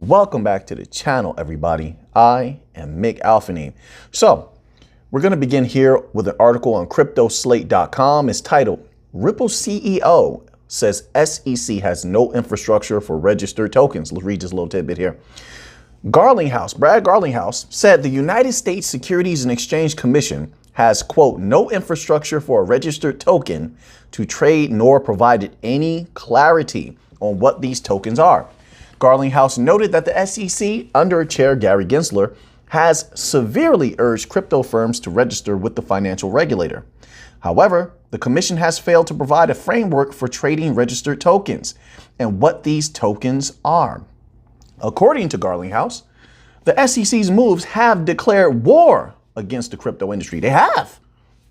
Welcome back to the channel, everybody. I am Mick Alphanine. So we're going to begin here with an article on cryptoslate.com. It's titled, Ripple CEO says SEC has no infrastructure for registered tokens. Let's read this little tidbit here. Brad Garlinghouse said the United States Securities and Exchange Commission has, quote, no infrastructure for a registered token to trade, nor provided any clarity on what these tokens are. Garlinghouse noted that the SEC, under Chair Gary Gensler, has severely urged crypto firms to register with the financial regulator. However, the commission has failed to provide a framework for trading registered tokens and what these tokens are. According to Garlinghouse, the SEC's moves have declared war against the crypto industry. They have.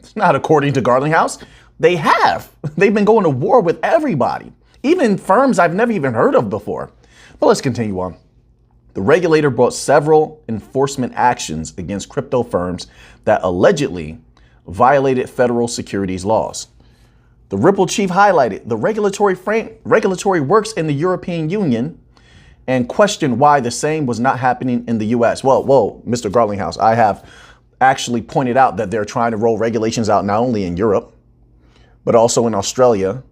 It's not according to Garlinghouse. They have. They've been going to war with everybody, even firms I've never even heard of before. But let's continue on. The regulator brought several enforcement actions against crypto firms that allegedly violated federal securities laws. The Ripple chief highlighted the regulatory works in the European Union and questioned why the same was not happening in the US. Well, Mr. Garlinghouse, I have actually pointed out that they're trying to roll regulations out not only in Europe, but also in Australia,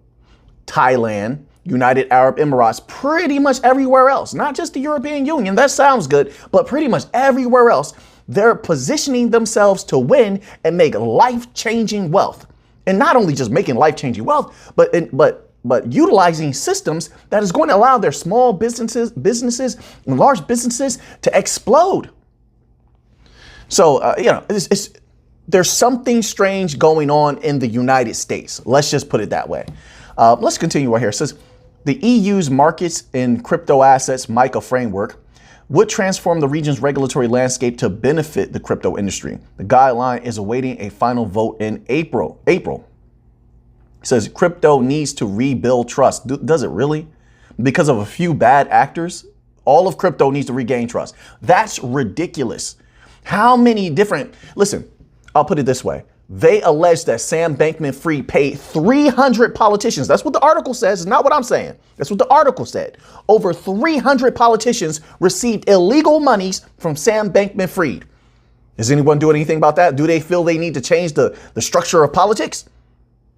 Thailand, United Arab Emirates, pretty much everywhere else, not just the European Union. That sounds good, but pretty much everywhere else, they're positioning themselves to win and make life-changing wealth. And not only just making life-changing wealth, but utilizing systems that is going to allow their small businesses and large businesses to explode. So, there's something strange going on in the United States. Let's just put it that way. Let's continue right here. It says, the EU's markets in crypto assets MiCA framework would transform the region's regulatory landscape to benefit the crypto industry. The guideline is awaiting a final vote in April. It says crypto needs to rebuild trust. Does it really? Because of a few bad actors, all of crypto needs to regain trust. That's ridiculous. How many different, listen, I'll put it this way. They allege that Sam Bankman-Fried paid 300 politicians. That's what the article says. It's not what I'm saying. That's what the article said. Over 300 politicians received illegal monies from Sam Bankman-Fried. Is anyone doing anything about that? Do they feel they need to change the structure of politics?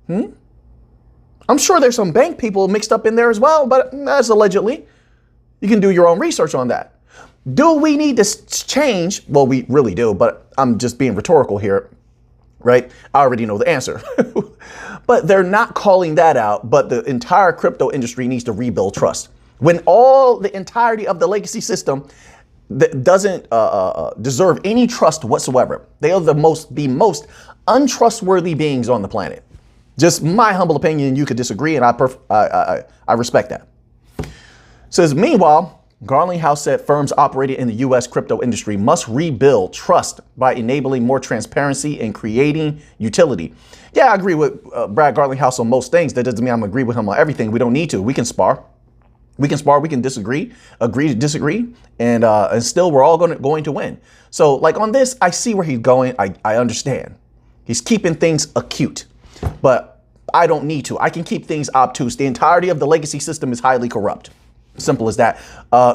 I'm sure there's some bank people mixed up in there as well, but that's allegedly. You can do your own research on that. Do we need to change? Well, we really do, but I'm just being rhetorical here. Right? I already know the answer, but they're not calling that out. But the entire crypto industry needs to rebuild trust. When the entirety of the legacy system that doesn't deserve any trust whatsoever. They are the most untrustworthy beings on the planet. Just my humble opinion. You could disagree, and I respect that. It says, meanwhile, Garlinghouse said firms operating in the U.S. crypto industry must rebuild trust by enabling more transparency and creating utility. Yeah, I agree with Brad Garlinghouse on most things. That doesn't mean I'm agree with him on everything. We don't need to. We can spar. We can disagree, agree to disagree, and still we're all going to win. So like on this, I see where he's going. I understand. He's keeping things acute, but I don't need to. I can keep things obtuse. The entirety of the legacy system is highly corrupt. Simple as that.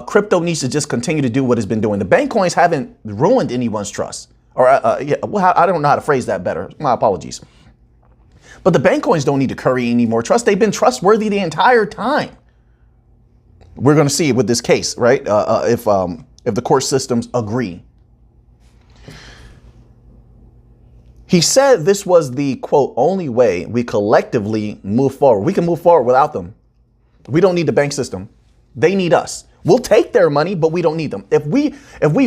Crypto needs to just continue to do what it's been doing. The bank coins haven't ruined anyone's trust. Or I don't know how to phrase that better. My apologies. But the bank coins don't need to curry any more trust. They've been trustworthy the entire time. We're going to see with this case, right? If the court systems agree. He said this was the, quote, only way we collectively move forward. We can move forward without them. We don't need the bank system. They need us. We'll take their money, but we don't need them. If we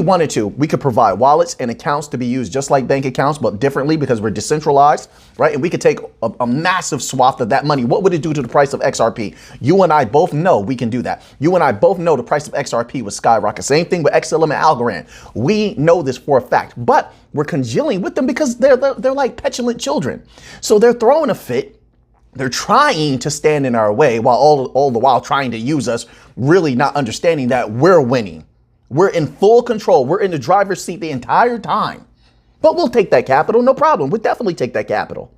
wanted to, we could provide wallets and accounts to be used just like bank accounts, but differently because we're decentralized, right? And we could take a massive swath of that money. What would it do to the price of XRP? You and I both know we can do that. You and I both know the price of XRP would skyrocket. Same thing with XLM and Algorand. We know this for a fact, but we're congealing with them because they're like petulant children. So they're throwing a fit. They're trying to stand in our way while all the while trying to use us, really not understanding that we're winning. We're in full control. We're in the driver's seat the entire time. But we'll take that capital, no problem. We'll definitely take that capital.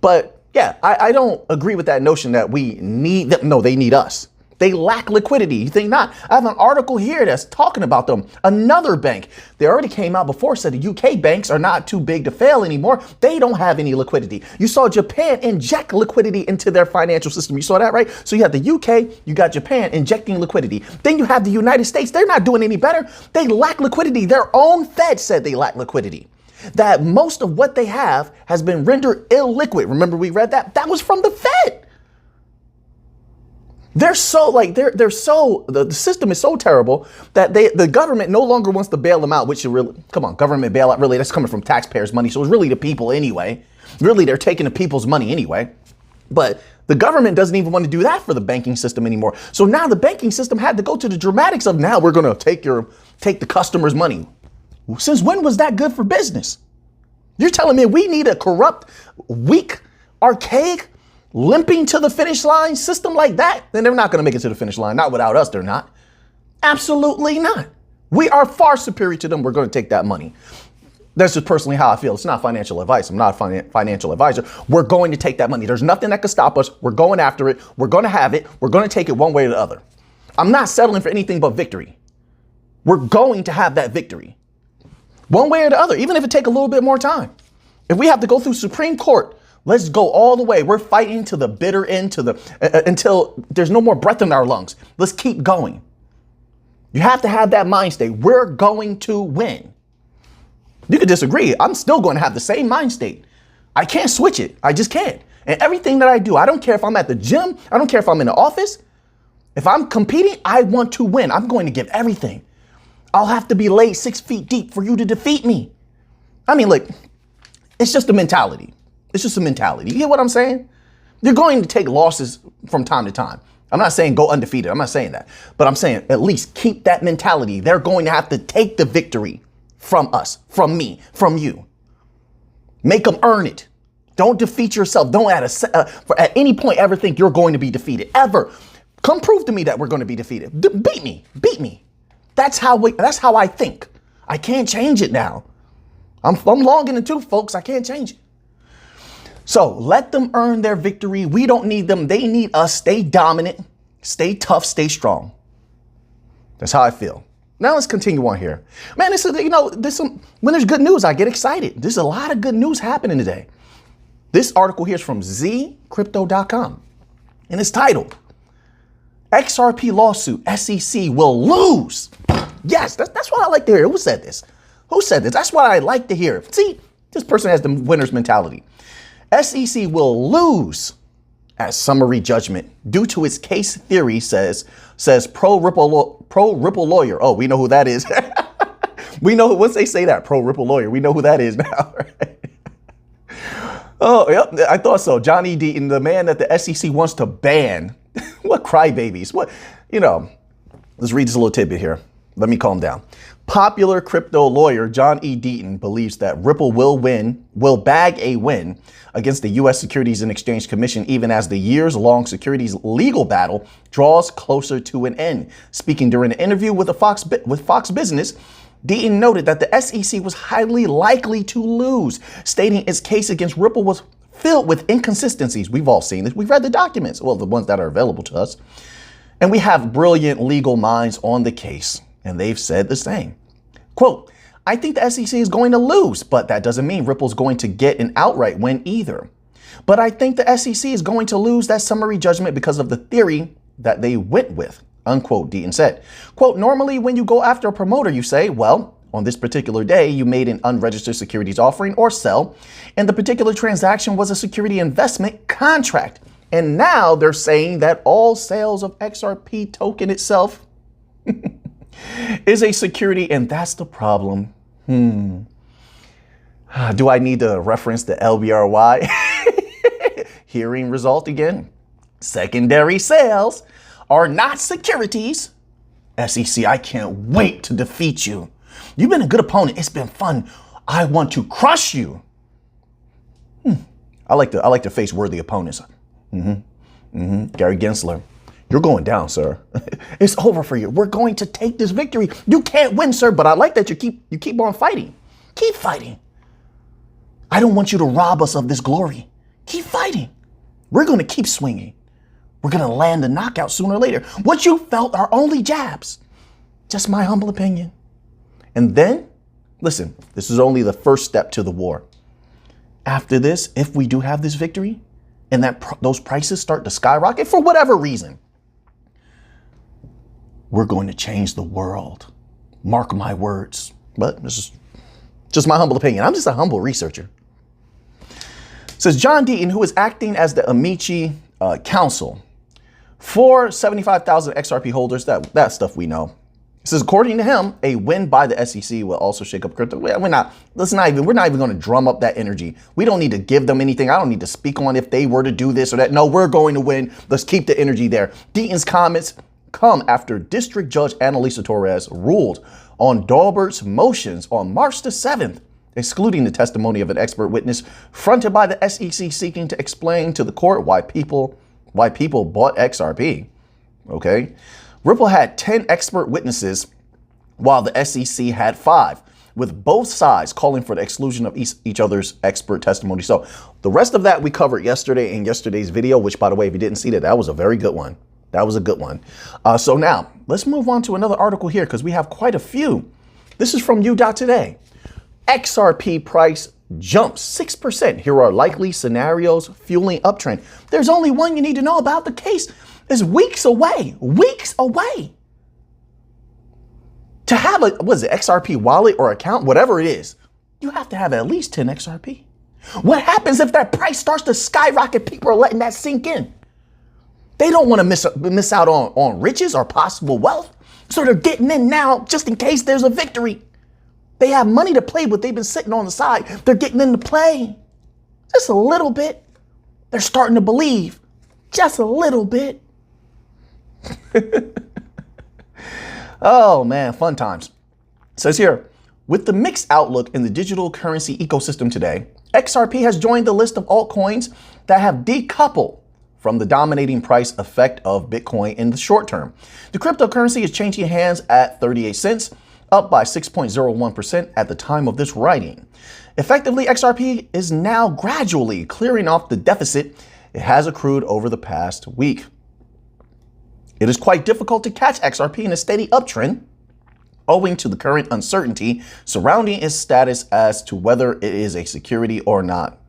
But yeah, I don't agree with that notion that we need them. No, they need us. They lack liquidity. You think not? I have an article here that's talking about them. Another bank. They already came out before, said the UK banks are not too big to fail anymore. They don't have any liquidity. You saw Japan inject liquidity into their financial system. You saw that, right? So you have the UK, you got Japan injecting liquidity. Then you have the United States. They're not doing any better. They lack liquidity. Their own Fed said they lack liquidity. That most of what they have has been rendered illiquid. Remember we read that? That was from the Fed. They're so the system is so terrible that the government no longer wants to bail them out, which really, come on, government bailout, really, that's coming from taxpayers' money. So it's really the people anyway. Really, they're taking the people's money anyway. But the government doesn't even want to do that for the banking system anymore. So now the banking system had to go to the dramatics of now we're going to take the customer's money. Since when was that good for business? You're telling me we need a corrupt, weak, archaic, limping to the finish line system like that? Then they're not going to make it to the finish line. Not without us, they're not. Absolutely not. We are far superior to them. We're going to take that money. That's just personally how I feel. It's not financial advice. I'm not a financial advisor. We're going to take that money. There's nothing that can stop us. We're going after it. We're going to have it. We're going to take it one way or the other. I'm not settling for anything but victory. We're going to have that victory one way or the other, even if it take a little bit more time. If we have to go through Supreme Court, let's go all the way. We're fighting to the bitter end, until there's no more breath in our lungs. Let's keep going. You have to have that mind state. We're going to win. You could disagree. I'm still going to have the same mind state. I can't switch it. I just can't. And everything that I do, I don't care if I'm at the gym. I don't care if I'm in the office. If I'm competing, I want to win. I'm going to give everything. I'll have to be laid 6 feet deep for you to defeat me. I mean, look, it's just a mentality. It's just a mentality. You get what I'm saying? You're going to take losses from time to time. I'm not saying go undefeated. I'm not saying that. But I'm saying at least keep that mentality. They're going to have to take the victory from us, from me, from you. Make them earn it. Don't defeat yourself. Don't at any point ever think you're going to be defeated. Ever. Come prove to me that we're going to be defeated. Beat me. Beat me. That's how I think. I can't change it now. I'm long in the tooth, folks. I can't change it. So let them earn their victory. We don't need them. They need us. Stay dominant, stay tough, stay strong. That's how I feel. Now let's continue on here. Man, when there's good news, I get excited. There's a lot of good news happening today. This article here is from zcrypto.com and it's titled, XRP lawsuit, SEC will lose. Yes, that's what I like to hear. Who said this? Who said this? That's what I like to hear. See, this person has the winner's mentality. SEC will lose as summary judgment due to its case theory, says pro Ripple lawyer. Oh, we know who that is. We know once they say that, pro Ripple lawyer, we know who that is now. Right? Oh, yep, I thought so. Johnny Deaton, the man that the SEC wants to ban. What crybabies? What, let's read this little tidbit here. Let me calm down. Popular crypto lawyer John E. Deaton believes that Ripple will bag a win against the U.S. Securities and Exchange Commission, even as the years-long securities legal battle draws closer to an end. Speaking during an interview with Fox Business, Deaton noted that the SEC was highly likely to lose, stating its case against Ripple was filled with inconsistencies. We've all seen this. We've read the documents, well, the ones that are available to us. And we have brilliant legal minds on the case, and they've said the same. Quote, I think the SEC is going to lose, but that doesn't mean Ripple's going to get an outright win either. But I think the SEC is going to lose that summary judgment because of the theory that they went with, unquote, Deaton said. Quote, normally when you go after a promoter, you say, well, on this particular day, you made an unregistered securities offering or sell, and the particular transaction was a security investment contract. And now they're saying that all sales of XRP token itself is a security, and that's the problem. Do I need to reference the LBRY hearing result again? Secondary sales are not securities. SEC, I can't wait to defeat you. You've been a good opponent. It's been fun. I want to crush you. I like to face worthy opponents. Gary Gensler, you're going down, sir. It's over for you. We're going to take this victory. You can't win, sir, but I like that you keep on fighting. Keep fighting. I don't want you to rob us of this glory. Keep fighting. We're going to keep swinging. We're going to land a knockout sooner or later. What you felt are only jabs. Just my humble opinion. And then, listen, this is only the first step to the war. After this, if we do have this victory and those prices start to skyrocket for whatever reason, we're going to change the world. Mark my words. But this is just my humble opinion. I'm just a humble researcher. Says John Deaton, who is acting as the Amici counsel for 75,000 XRP holders. That stuff we know. It says, according to him, a win by the SEC will also shake up crypto. We're not even going to drum up that energy. We don't need to give them anything. I don't need to speak on if they were to do this or that. No, we're going to win. Let's keep the energy there. Deaton's comments come after District Judge Annalisa Torres ruled on Dalbert's motions on March the 7th, excluding the testimony of an expert witness fronted by the SEC seeking to explain to the court why people bought XRP. Okay. Ripple had 10 expert witnesses while the SEC had 5, with both sides calling for the exclusion of each other's expert testimony. So the rest of that we covered yesterday in yesterday's video, which, by the way, if you didn't see that was a very good one. That was a good one. So now let's move on to another article here because we have quite a few. This is from U.Today. XRP price jumps 6%. Here are likely scenarios fueling uptrend. There's only one you need to know about. The case is weeks away. Weeks away. To have a, what is it, XRP wallet or account, whatever it is, you have to have at least 10 XRP. What happens if that price starts to skyrocket? People are letting that sink in. They don't want to miss out on riches or possible wealth. So they're getting in now just in case there's a victory. They have money to play with. They've been sitting on the side. They're getting into play. Just a little bit. They're starting to believe. Just a little bit. Oh, man, fun times. It says here, with the mixed outlook in the digital currency ecosystem today, XRP has joined the list of altcoins that have decoupled from the dominating price effect of Bitcoin in the short term. The cryptocurrency is changing hands at 38 cents, up by 6.01% at the time of this writing. Effectively, XRP is now gradually clearing off the deficit it has accrued over the past week. It is quite difficult to catch XRP in a steady uptrend, owing to the current uncertainty surrounding its status as to whether it is a security or not.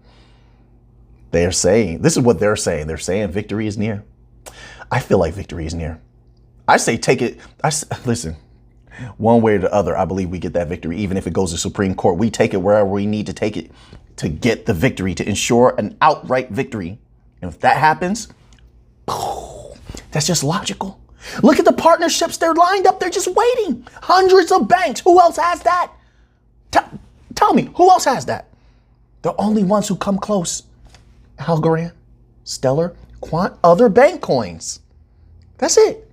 They're saying, this is what they're saying. They're saying victory is near. I feel like victory is near. I say take it. Listen, one way or the other, I believe we get that victory. Even if it goes to Supreme Court, we take it wherever we need to take it to get the victory, to ensure an outright victory. And if that happens, that's just logical. Look at the partnerships. They're lined up. They're just waiting. Hundreds of banks. Who else has that? Tell me, who else has that? The only ones who come close. Algorand, Stellar, Quant, other bank coins. That's it.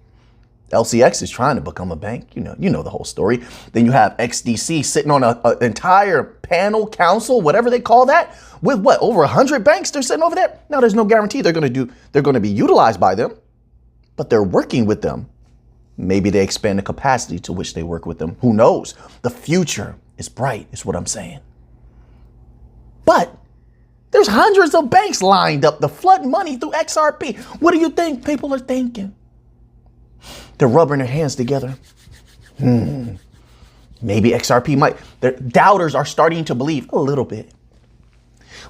LCX is trying to become a bank. You know the whole story. Then you have XDC sitting on an entire panel, council, whatever they call that, with what, over 100 banks they're sitting over there. Now, there's no guarantee they're going to be utilized by them, but they're working with them. Maybe they expand the capacity to which they work with them. Who knows? The future is bright, is what I'm saying. But there's hundreds of banks lined up to flood money through XRP. What do you think people are thinking? They're rubbing their hands together. Maybe XRP might. Their doubters are starting to believe a little bit.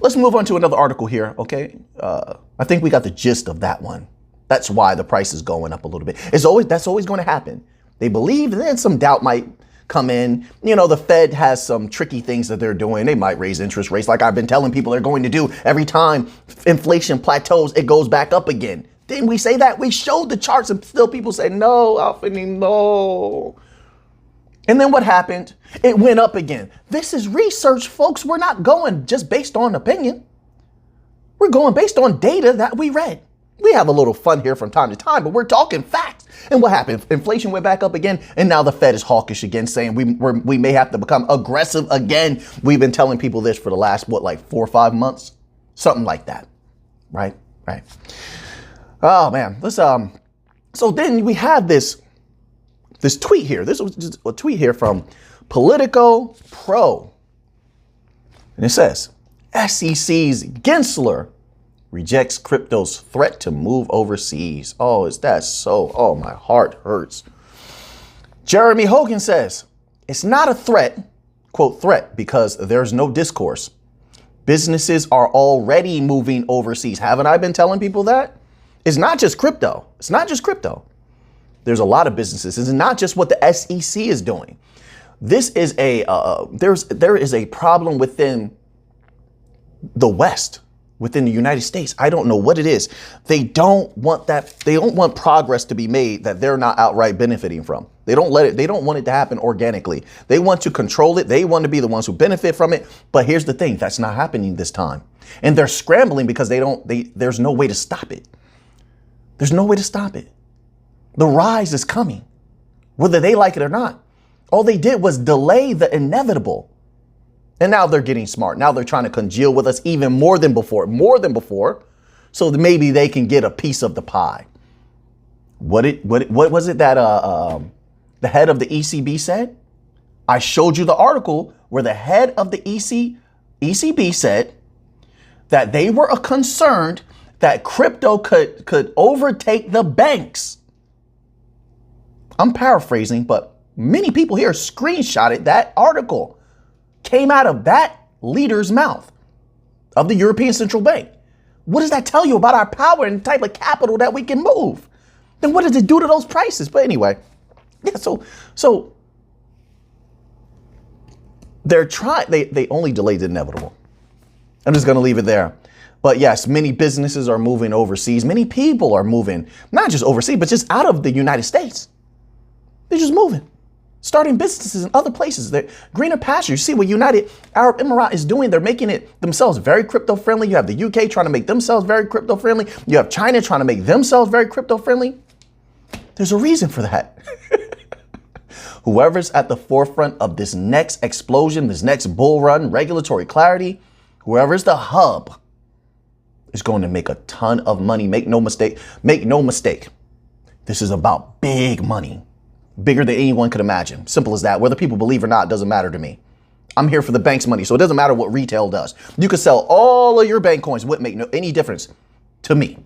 Let's move on to another article here, okay? I think we got the gist of that one. That's why the price is going up a little bit. That's always going to happen. They believe, and then some doubt might come in. The Fed has some tricky things that they're doing. They might raise interest rates like I've been telling people they're going to do. Every time inflation plateaus, it goes back up again. Didn't we say that? We showed the charts and still people say, no, Alfini, no. And then what happened? It went up again. This is research, folks. We're not going just based on opinion. We're going based on data that we read. We have a little fun here from time to time, but we're talking facts. And what happened? Inflation went back up again, and now the Fed is hawkish again, saying we may have to become aggressive again. We've been telling people this for the last, 4 or 5 months? Something like that, right? Oh, man. Let's, so then we have this tweet here. This was just a tweet here from Politico Pro. And it says, SEC's Gensler rejects crypto's threat to move overseas. Oh, is that so? Oh, my heart hurts. Jeremy Hogan says, it's not a threat, quote, threat, because there's no discourse. Businesses are already moving overseas. Haven't I been telling people that? It's not just crypto. It's not just crypto. There's a lot of businesses. It's not just what the SEC is doing. This is there is a problem within the West, within the United States. I don't know what it is. They don't want that. They don't want progress to be made that they're not outright benefiting from. They don't want it to happen organically. They want to control it. They want to be the ones who benefit from it. But here's the thing, that's not happening this time. And they're scrambling because there's no way to stop it. There's no way to stop it. The rise is coming, whether they like it or not. All they did was delay the inevitable. And now they're getting smart. Now they're trying to congeal with us even more than before, so that maybe they can get a piece of the pie. What was it that the head of the ECB said? I showed you the article where the head of the ECB said that they were concerned that crypto could overtake the banks. I'm paraphrasing, but many people here screenshotted that article. Came out of that leader's mouth of the European Central Bank. What does that tell you about our power and the type of capital that we can move? Then what does it do to those prices? But anyway, yeah, so they're trying, they only delayed the inevitable. I'm just going to leave it there. But yes, many businesses are moving overseas. Many people are moving, not just overseas, but just out of the United States. They're just moving, starting businesses in other places. They're greener pastures. You see what United Arab Emirates is doing. They're making it themselves very crypto friendly. You have the UK trying to make themselves very crypto friendly. You have China trying to make themselves very crypto friendly. There's a reason for that. Whoever's at the forefront of this next explosion, this next bull run, regulatory clarity, whoever's the hub is going to make a ton of money. Make no mistake. Make no mistake. This is about big money. Bigger than anyone could imagine. Simple as that. Whether people believe or not doesn't matter to me. I'm here for the bank's money, so it doesn't matter what retail does. You could sell all of your bank coins. Wouldn't make any difference to me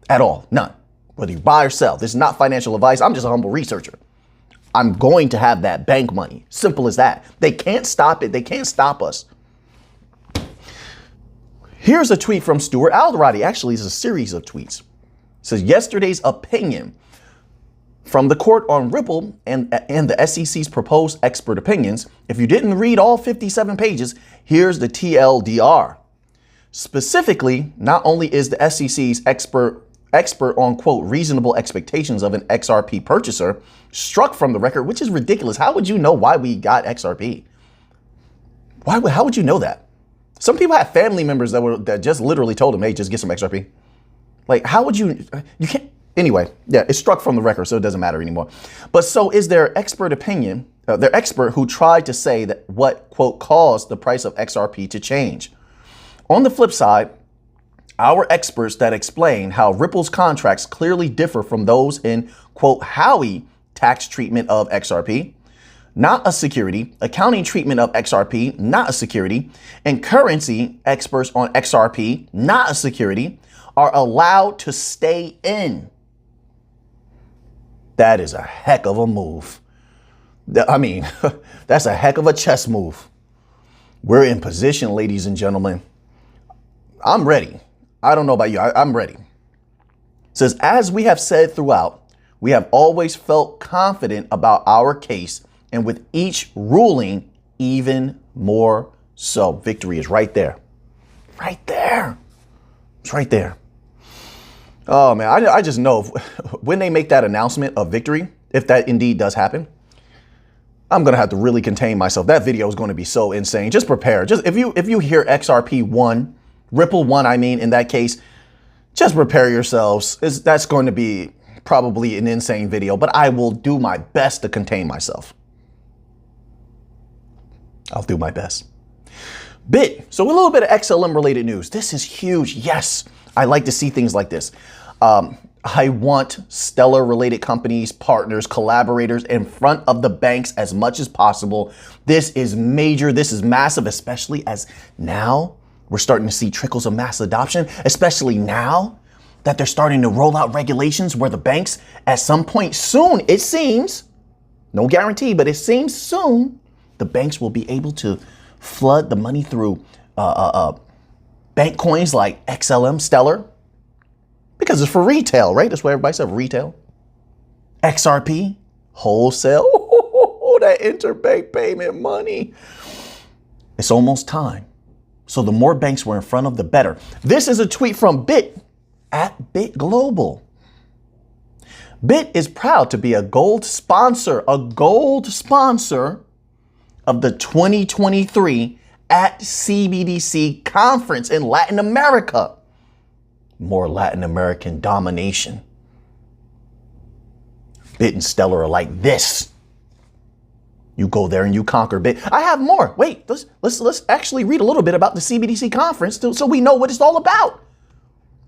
at all. None. Whether you buy or sell. This is not financial advice. I'm just a humble researcher. I'm going to have that bank money. Simple as that. They can't stop it. They can't stop us. Here's a tweet from Stuart Alderati. Actually, it's a series of tweets. It says, yesterday's opinion from the court on Ripple and the SEC's proposed expert opinions. If you didn't read all 57 pages, here's the TLDR. Specifically, not only is the SEC's expert on, quote, reasonable expectations of an XRP purchaser struck from the record, which is ridiculous. How would you know why we got XRP? How would you know that? Some people have family members that just literally told them, hey, just get some XRP. Like, how would you can't. Anyway, yeah, it's struck from the record, so it doesn't matter anymore. But so is their expert opinion, their expert who tried to say that what, quote, caused the price of XRP to change. On the flip side, our experts that explain how Ripple's contracts clearly differ from those in, quote, Howey tax treatment of XRP, not a security, accounting treatment of XRP, not a security, and currency experts on XRP, not a security, are allowed to stay in. That is a heck of a move. I mean, that's a heck of a chess move. We're in position, ladies and gentlemen. I'm ready. I don't know about you. I'm ready. It says, as we have said throughout, we have always felt confident about our case, and with each ruling, even more so. Victory is right there. Right there. It's right there. Oh, man, I just know when they make that announcement of victory, if that indeed does happen, I'm going to have to really contain myself. That video is going to be so insane. Just prepare. Just if you hear XRP won, Ripple won, I mean, in that case, just prepare yourselves. That's going to be probably an insane video, but I will do my best to contain myself. I'll do my best. So a little bit of XLM related news. This is huge. Yes, I like to see things like this. I want Stellar related companies, partners, collaborators in front of the banks as much as possible. This is major. This is massive, especially as now We're starting to see trickles of mass adoption, especially now that they're starting to roll out regulations where the banks at some point soon, it seems, no guarantee, but it seems soon, the banks will be able to flood the money through bank coins like XLM, Stellar, because it's for retail, right? That's what everybody said, retail. XRP, wholesale, that interbank payment money. It's almost time. So the more banks we're in front of, the better. This is a tweet from Bit at Bit Global. Bit is proud to be a gold sponsor of the 2023 at CBDC conference in Latin America. More Latin American domination. Bit and Stellar are like this. You go there and you conquer Bit. I have more. Wait, let's actually read a little bit about the CBDC conference so we know what it's all about.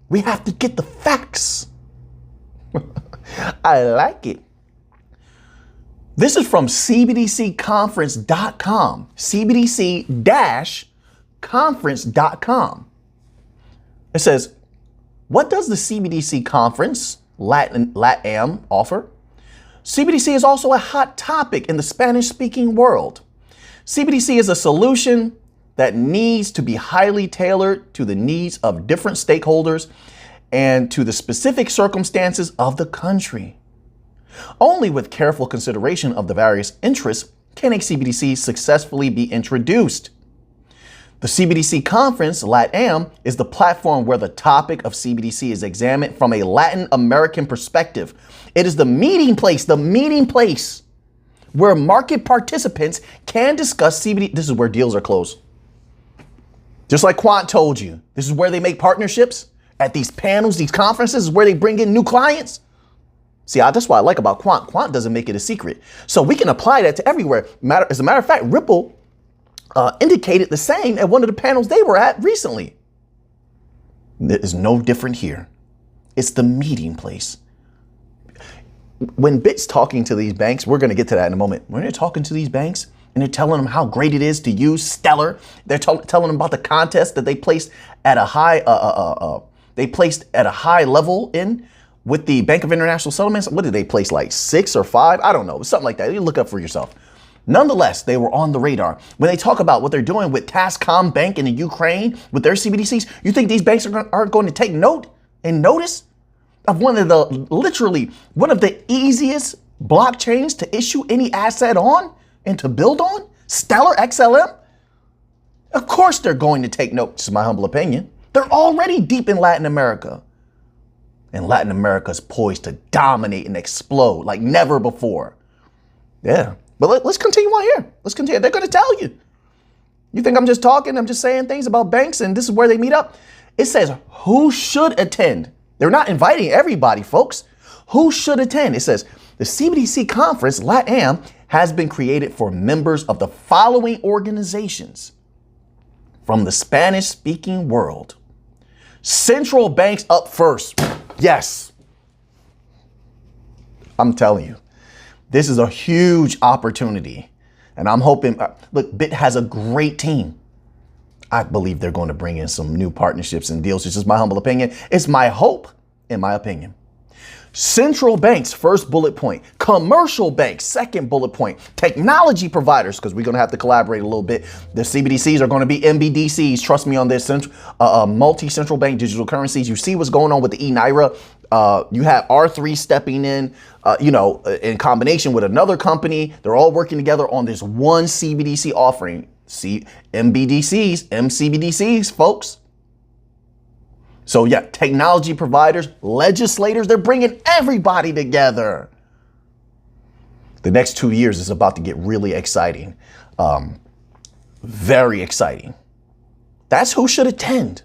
We have to get the facts. I like it. This is from cbdcconference.com, cbdc-conference.com. It says, what does the CBDC conference, LATAM, offer? CBDC is also a hot topic in the Spanish-speaking world. CBDC is a solution that needs to be highly tailored to the needs of different stakeholders and to the specific circumstances of the country. Only with careful consideration of the various interests can a CBDC successfully be introduced. The CBDC conference, LATAM, is the platform where the topic of CBDC is examined from a Latin American perspective. It is the meeting place where market participants can discuss CBDC. This is where deals are closed. Just like Quant told you, this is where they make partnerships at these panels, these conferences, is where they bring in new clients. See, that's what I like about Quant. Quant doesn't make it a secret. So we can apply that to everywhere. As a matter of fact, Ripple indicated the same at one of the panels they were at recently. It is no different here. It's the meeting place. When Bit's talking to these banks, we're going to get to that in a moment. When they're talking to these banks and they're telling them how great it is to use Stellar, they're telling them about the contest that they placed at a high level in with the Bank of International Settlements. What did they place, like 6 or 5? I don't know, something like that. You look up for yourself. Nonetheless, they were on the radar. When they talk about what they're doing with Tascom Bank in the Ukraine with their CBDCs, you think these banks are going to take note and notice of one of the easiest blockchains to issue any asset on and to build on? Stellar XLM? Of course they're going to take note, this is my humble opinion. They're already deep in Latin America. And Latin America is poised to dominate and explode like never before. Yeah. But let's continue on here. Let's continue. They're going to tell you. You think I'm just talking? I'm just saying things about banks and this is where they meet up? It says who should attend. They're not inviting everybody, folks. Who should attend? It says the CBDC conference, LATAM, has been created for members of the following organizations from the Spanish-speaking world. Central banks up first. Yes. I'm telling you. This is a huge opportunity, and I'm hoping, look, Bit has a great team. I believe they're going to bring in some new partnerships and deals. It's just my humble opinion. It's my hope, in my opinion. Central banks, first bullet point. Commercial banks, second bullet point. Technology providers, because we're going to have to collaborate a little bit. The CBDCs are going to be MBDCs. Trust me on this. Multi-central bank digital currencies. You see what's going on with the e-Naira. You have R3 stepping in, in combination with another company. They're all working together on this one CBDC offering. MCBDCs, folks. So yeah, technology providers, legislators, they're bringing everybody together. The next 2 years is about to get really exciting. Very exciting. That's who should attend.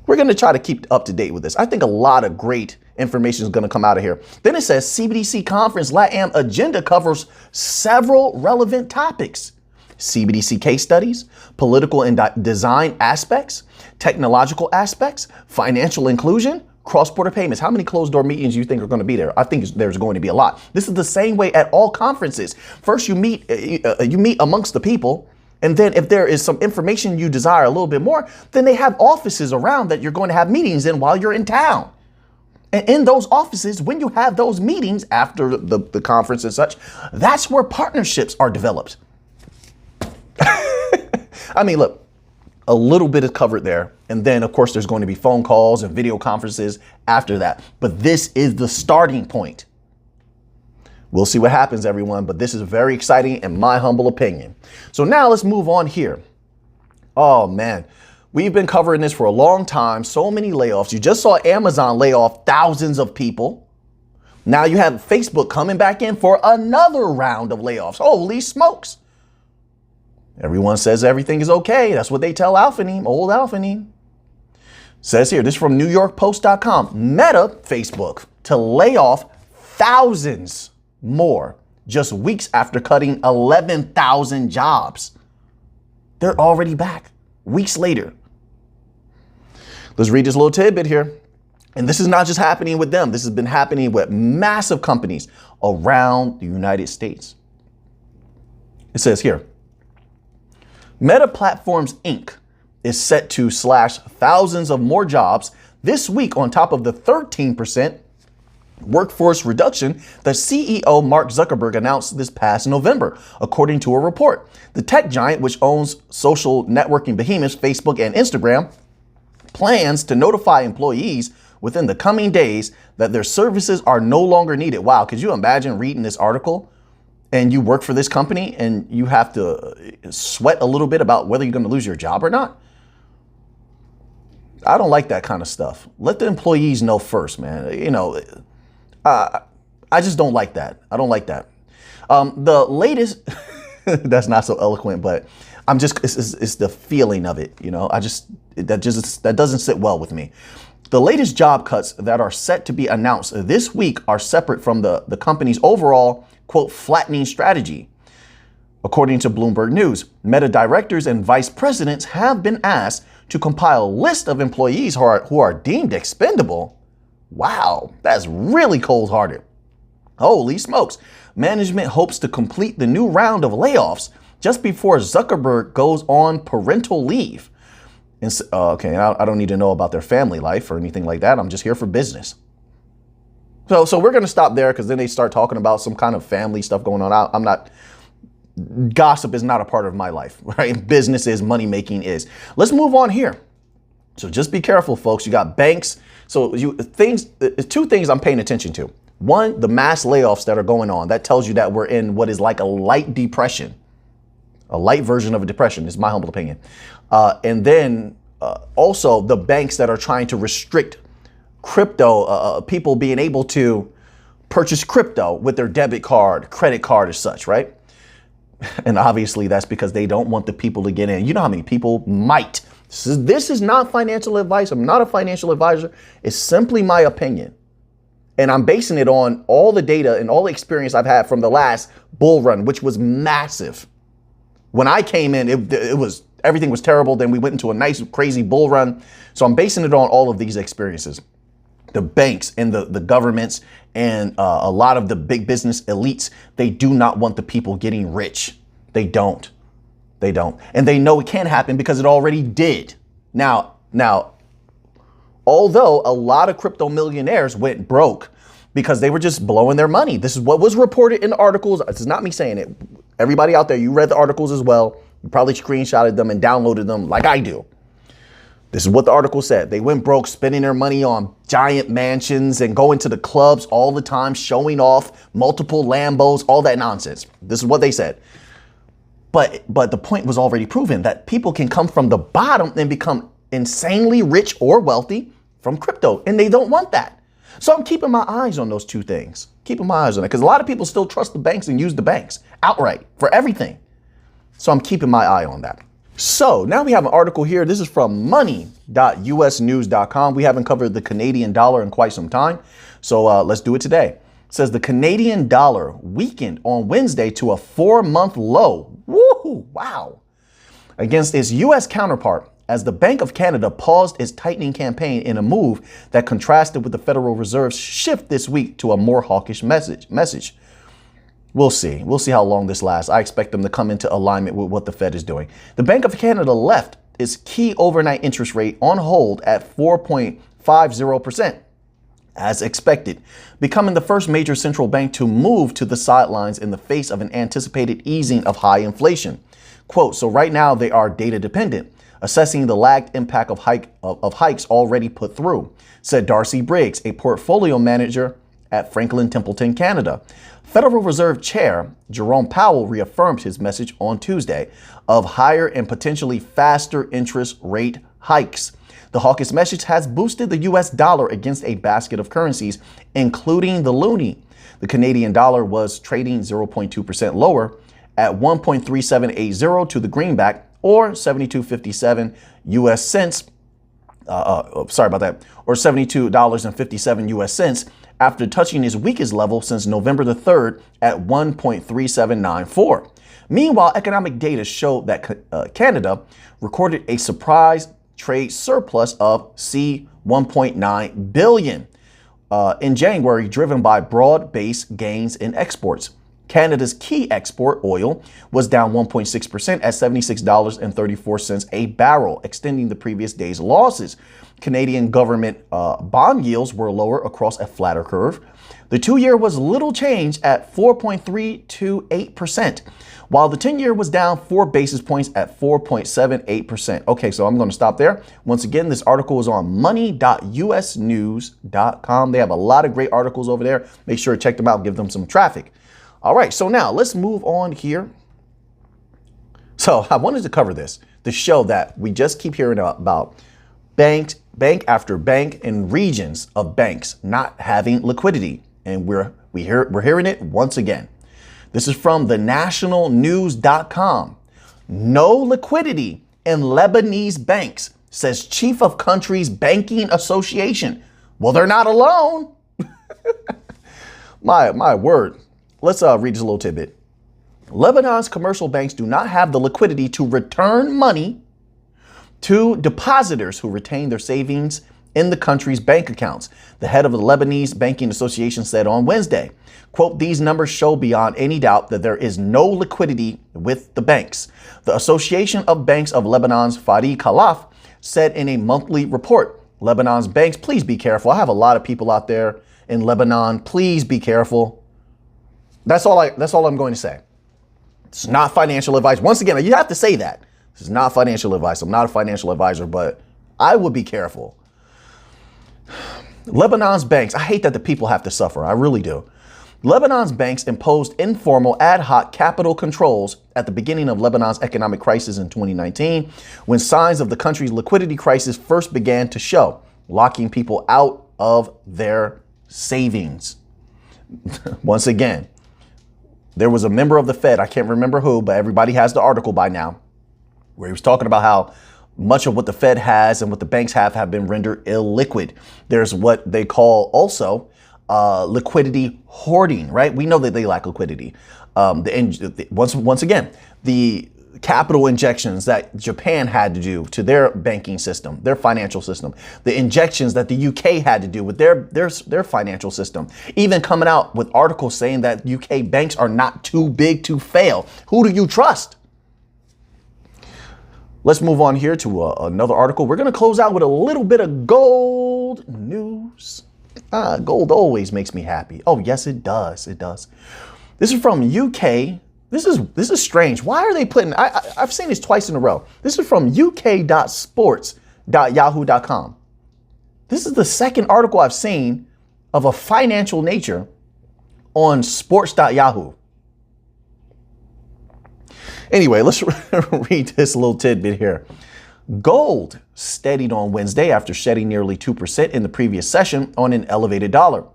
We're going to try to keep up to date with this. I think a lot of great information is going to come out of here. Then it says CBDC conference LATAM agenda covers several relevant topics. CBDC case studies, political and design aspects, technological aspects, financial inclusion, cross-border payments. How many closed-door meetings do you think are going to be there? I think there's going to be a lot. This is the same way at all conferences. First, you meet amongst the people. And then if there is some information you desire a little bit more, then they have offices around that you're going to have meetings in while you're in town. And in those offices, when you have those meetings after the conference and such, that's where partnerships are developed. I mean, look, a little bit is covered there. And then, of course, there's going to be phone calls and video conferences after that. But this is the starting point. We'll see what happens, everyone. But this is very exciting in my humble opinion. So now let's move on here. Oh, man. We've been covering this for a long time. So many layoffs. You just saw Amazon lay off thousands of people. Now you have Facebook coming back in for another round of layoffs. Holy smokes. Everyone says everything is okay. That's what they tell Alphanim, old Alphanim. Says here, this is from NewYorkPost.com. Meta, Facebook, to lay off thousands more just weeks after cutting 11,000 jobs. They're already back weeks later. Let's read this little tidbit here. And this is not just happening with them. This has been happening with massive companies around the United States. It says here, Meta Platforms, Inc. is set to slash thousands of more jobs this week on top of the 13% workforce reduction that CEO Mark Zuckerberg announced this past November, according to a report. The tech giant, which owns social networking behemoths Facebook and Instagram, plans to notify employees within the coming days that their services are no longer needed. Wow, could you imagine reading this article? And you work for this company and you have to sweat a little bit about whether you're going to lose your job or not. I don't like that kind of stuff. Let the employees know first, man. You know, I just don't like that. I don't like that. The latest, that's not so eloquent, but I'm just, it's the feeling of it. You know, that doesn't sit well with me. The latest job cuts that are set to be announced this week are separate from the company's overall, quote, flattening strategy. According to Bloomberg News, Meta directors and vice presidents have been asked to compile a list of employees who are deemed expendable. Wow, that's really cold-hearted. Holy smokes. Management hopes to complete the new round of layoffs just before Zuckerberg goes on parental leave. And, okay, I don't need to know about their family life or anything like that. I'm just here for business. So we're going to stop there because then they start talking about some kind of family stuff going on. I'm not, gossip is not a part of my life, right? Business is, money making is. Let's move on here. So just be careful, folks. You got banks. So two things I'm paying attention to. One, the mass layoffs that are going on. That tells you that we're in what is like a light depression, a light version of a depression is my humble opinion. And then also the banks that are trying to restrict crypto, people being able to purchase crypto with their debit card, credit card as such, right? And obviously that's because they don't want the people to get in. You know how many people might. This is not financial advice. I'm not a financial advisor. It's simply my opinion. And I'm basing it on all the data and all the experience I've had from the last bull run, which was massive. When I came in, everything was terrible. Then we went into a nice, crazy bull run. So I'm basing it on all of these experiences. The banks and the governments and a lot of the big business elites, they do not want the people getting rich. They don't. They don't. And they know it can happen because it already did. Now, although a lot of crypto millionaires went broke because they were just blowing their money. This is what was reported in the articles. This is not me saying it. Everybody out there, you read the articles as well. You probably screenshotted them and downloaded them like I do. This is what the article said. They went broke spending their money on giant mansions and going to the clubs all the time, showing off multiple Lambos, all that nonsense. This is what they said. But the point was already proven that people can come from the bottom and become insanely rich or wealthy from crypto, and they don't want that. So I'm keeping my eyes on those two things. Keeping my eyes on it because a lot of people still trust the banks and use the banks outright for everything. So I'm keeping my eye on that. So now we have an article here. This is from money.usnews.com. We haven't covered the Canadian dollar in quite some time. So let's do it today. It says the Canadian dollar weakened on Wednesday to a 4-month low. Woo, wow. Against its U.S. counterpart as the Bank of Canada paused its tightening campaign in a move that contrasted with the Federal Reserve's shift this week to a more hawkish message. We'll see. We'll see how long this lasts. I expect them to come into alignment with what the Fed is doing. The Bank of Canada left its key overnight interest rate on hold at 4.50%, as expected, becoming the first major central bank to move to the sidelines in the face of an anticipated easing of high inflation. Quote, so right now they are data dependent, assessing the lagged impact of hikes already put through, said Darcy Briggs, a portfolio manager at Franklin Templeton, Canada. Federal Reserve Chair Jerome Powell reaffirmed his message on Tuesday of higher and potentially faster interest rate hikes. The hawkish message has boosted the U.S. dollar against a basket of currencies, including the loonie. The Canadian dollar was trading 0.2% lower at 1.3780 to the greenback, or 72.57 U.S. cents. Sorry about that, or $72.57 U.S. cents, after touching its weakest level since November the 3rd at 1.3794. Meanwhile, economic data showed that Canada recorded a surprise trade surplus of $1.9 billion in January, driven by broad-based gains in exports. Canada's key export, oil, was down 1.6% at $76.34 a barrel, extending the previous day's losses. Canadian government bond yields were lower across a flatter curve. The 2-year was little change at 4.328%, while the 10-year was down 4 basis points at 4.78%. Okay, so I'm going to stop there. Once again, this article is on money.usnews.com. They have a lot of great articles over there. Make sure to check them out, give them some traffic. All right, so now let's move on here. So I wanted to cover this to show that we just keep hearing about bank after bank and regions of banks not having liquidity. And we're hearing it once again. This is from thenationalnews.com. No liquidity in Lebanese banks, says chief of country's banking association. Well, they're not alone. My word. Let's read this little tidbit. Lebanon's commercial banks do not have the liquidity to return money to depositors who retain their savings in the country's bank accounts, the head of the Lebanese Banking Association said on Wednesday. Quote, these numbers show beyond any doubt that there is no liquidity with the banks. The Association of Banks of Lebanon's Fadi Khalaf said in a monthly report, Lebanon's banks, please be careful. I have a lot of people out there in Lebanon. Please be careful. That's all I'm going to say. It's not financial advice. Once again, you have to say that. This is not financial advice. I'm not a financial advisor, but I would be careful. Lebanon's banks, I hate that the people have to suffer. I really do. Lebanon's banks imposed informal ad hoc capital controls at the beginning of Lebanon's economic crisis in 2019, when signs of the country's liquidity crisis first began to show, locking people out of their savings. Once again, there was a member of the Fed, I can't remember who, but everybody has the article by now, where he was talking about how much of what the Fed has and what the banks have been rendered illiquid. There's what they call also liquidity hoarding, right? We know that they lack liquidity. Once again, the capital injections that Japan had to do to their banking system, their financial system, the injections that the UK had to do with their financial system, even coming out with articles saying that UK banks are not too big to fail. Who do you trust? Let's move on here to another article. We're going to close out with a little bit of gold news. Gold always makes me happy. Oh, yes, it does. It does. This is from UK. This is strange. Why are they putting, I've seen this twice in a row. This is from uk.sports.yahoo.com. This is the second article I've seen of a financial nature on sports.yahoo. Anyway, let's read this little tidbit here. Gold steadied on Wednesday after shedding nearly 2% in the previous session on an elevated dollar,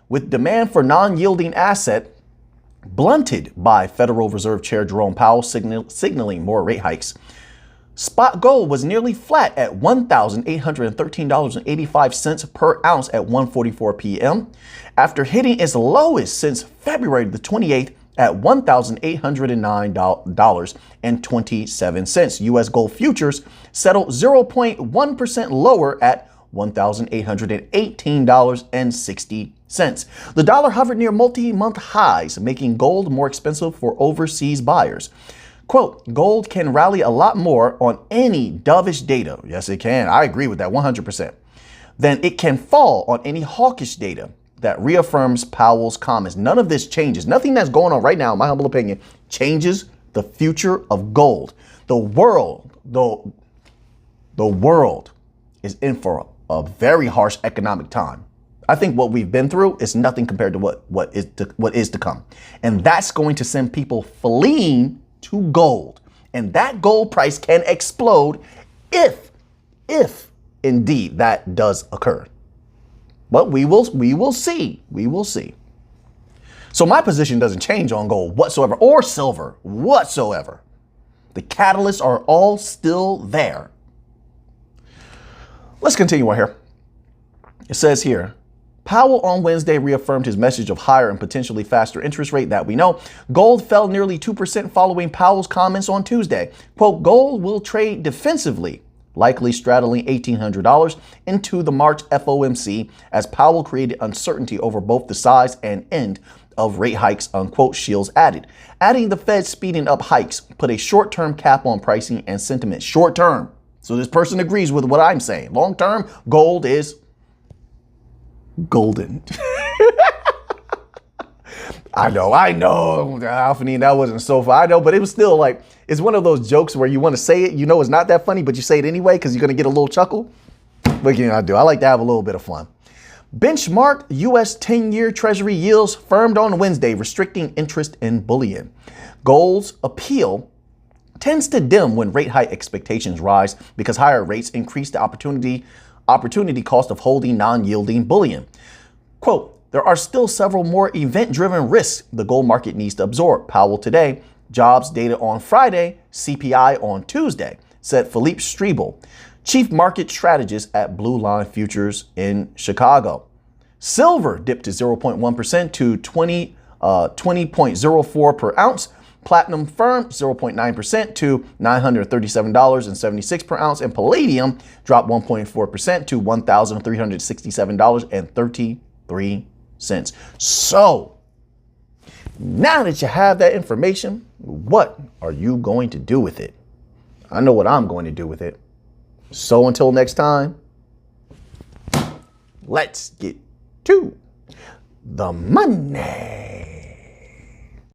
with demand for non-yielding asset blunted by Federal Reserve Chair Jerome Powell signaling more rate hikes. Spot gold was nearly flat at $1,813.85 per ounce at 1:44 p.m. after hitting its lowest since February the 28th at $1,809.27. U.S. gold futures settled 0.1% lower at $1,818.60. The dollar hovered near multi-month highs, making gold more expensive for overseas buyers. Quote, gold can rally a lot more on any dovish data. Yes, it can. I agree with that 100%. Then it can fall on any hawkish data that reaffirms Powell's comments. None of this changes. Nothing that's going on right now, in my humble opinion, changes the future of gold. The world is in for a very harsh economic time. I think what we've been through is nothing compared to what is to come. And that's going to send people fleeing to gold. And that gold price can explode if indeed that does occur. But we will see. We will see. So my position doesn't change on gold whatsoever, or silver whatsoever. The catalysts are all still there. Let's continue on here. It says here, Powell on Wednesday reaffirmed his message of higher and potentially faster interest rate that we know. Gold fell nearly 2% following Powell's comments on Tuesday. Quote, gold will trade defensively, likely straddling $1,800 into the March FOMC as Powell created uncertainty over both the size and end of rate hikes, unquote, Shields added. Adding the Fed speeding up hikes put a short-term cap on pricing and sentiment. Short-term. So this person agrees with what I'm saying. Long-term, gold is golden. I know, Alphany, that wasn't so far. I know, but it was still like, it's one of those jokes where you want to say it, you know it's not that funny, but you say it anyway because you're going to get a little chuckle. What can I do? I like to have a little bit of fun. Benchmark U.S. 10-year Treasury yields firmed on Wednesday, restricting interest in bullion. Gold's appeal tends to dim when rate hike expectations rise because higher rates increase the opportunity cost of holding non-yielding bullion. Quote, there are still several more event-driven risks the gold market needs to absorb. Powell today, jobs data on Friday, CPI on Tuesday, said Philippe Strebel, chief market strategist at Blue Line Futures in Chicago. Silver dipped to 0.1% to 20.04 per ounce. Platinum firmed 0.9% to $937.76 per ounce, and palladium dropped 1.4% to $1,367.33. So now that you have that information, what are you going to do with it? I know what I'm going to do with it. So until next time, let's get to the money.